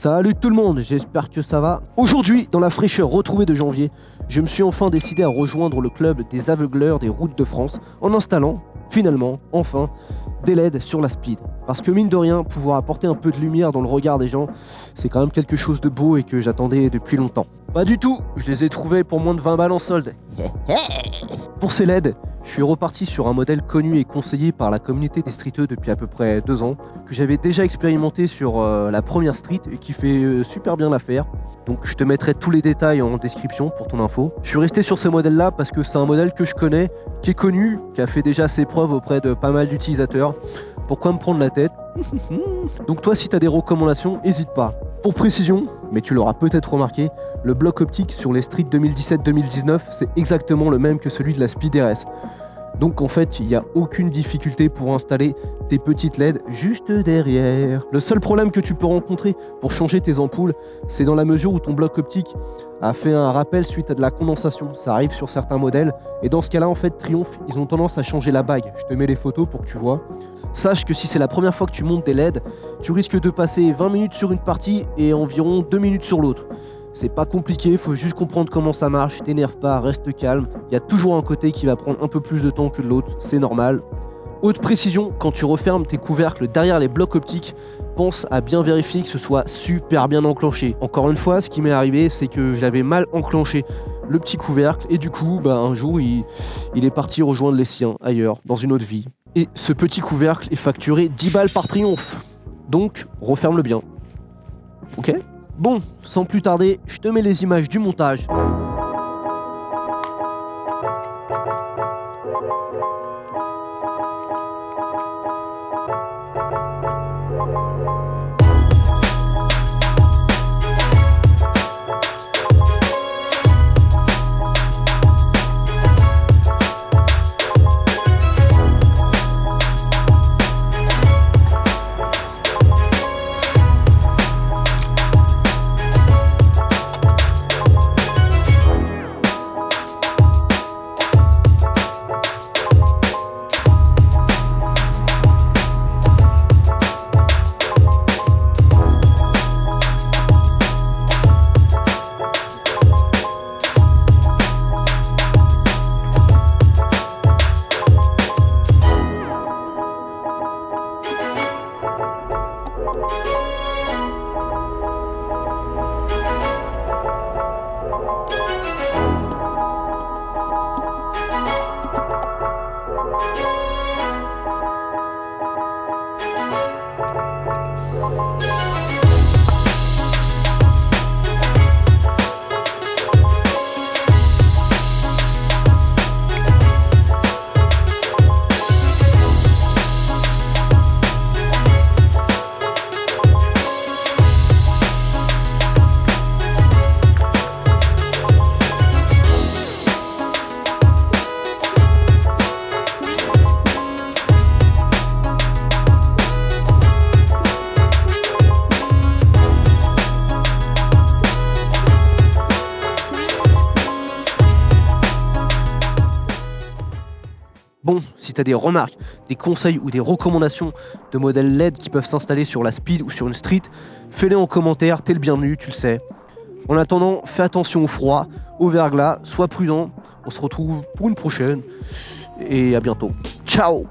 Salut tout le monde, j'espère que ça va. Aujourd'hui, dans la fraîcheur retrouvée de janvier, je me suis enfin décidé à rejoindre le club des aveugleurs des routes de France en installant, finalement, enfin, des LED sur la speed. Parce que mine de rien, pouvoir apporter un peu de lumière dans le regard des gens, c'est quand même quelque chose de beau et que j'attendais depuis longtemps. Pas du tout, je les ai trouvés pour moins de 20 balles en solde. Pour ces LED, je suis reparti sur un modèle connu et conseillé par la communauté des streeteux depuis à peu près 2 ans, que j'avais déjà expérimenté sur la première street et qui fait super bien l'affaire. Donc je te mettrai tous les détails en description pour ton info. Je suis resté sur ce modèle là parce que c'est un modèle que je connais, qui est connu, qui a fait déjà ses preuves auprès de pas mal d'utilisateurs. Pourquoi me prendre la tête? Donc toi, si tu as des recommandations, n'hésite pas. Pour précision, mais tu l'auras peut-être remarqué, le bloc optique sur les Street 2017-2019, c'est exactement le même que celui de la Speed RS. Donc en fait, il n'y a aucune difficulté pour installer tes petites LED juste derrière. Le seul problème que tu peux rencontrer pour changer tes ampoules, c'est dans la mesure où ton bloc optique a fait un rappel suite à de la condensation. Ça arrive sur certains modèles. Et dans ce cas-là, en fait, Triumph, ils ont tendance à changer la bague. Je te mets les photos pour que tu vois. Sache que si c'est la première fois que tu montes des LED, tu risques de passer 20 minutes sur une partie et environ 2 minutes sur l'autre. C'est pas compliqué, faut juste comprendre comment ça marche, t'énerve pas, reste calme. Il y a toujours un côté qui va prendre un peu plus de temps que l'autre, c'est normal. Haute précision, quand tu refermes tes couvercles derrière les blocs optiques, pense à bien vérifier que ce soit super bien enclenché. Encore une fois, ce qui m'est arrivé, c'est que j'avais mal enclenché le petit couvercle et du coup, un jour, il est parti rejoindre les siens ailleurs, dans une autre vie. Et ce petit couvercle est facturé 10 balles par Triumph. Donc, referme-le bien. Ok ? Bon, sans plus tarder, je te mets les images du montage. Bon, si tu as des remarques, des conseils ou des recommandations de modèles LED qui peuvent s'installer sur la Speed ou sur une Street, fais-les en commentaire, t'es le bienvenu, tu le sais. En attendant, fais attention au froid, au verglas, sois prudent, on se retrouve pour une prochaine et à bientôt. Ciao!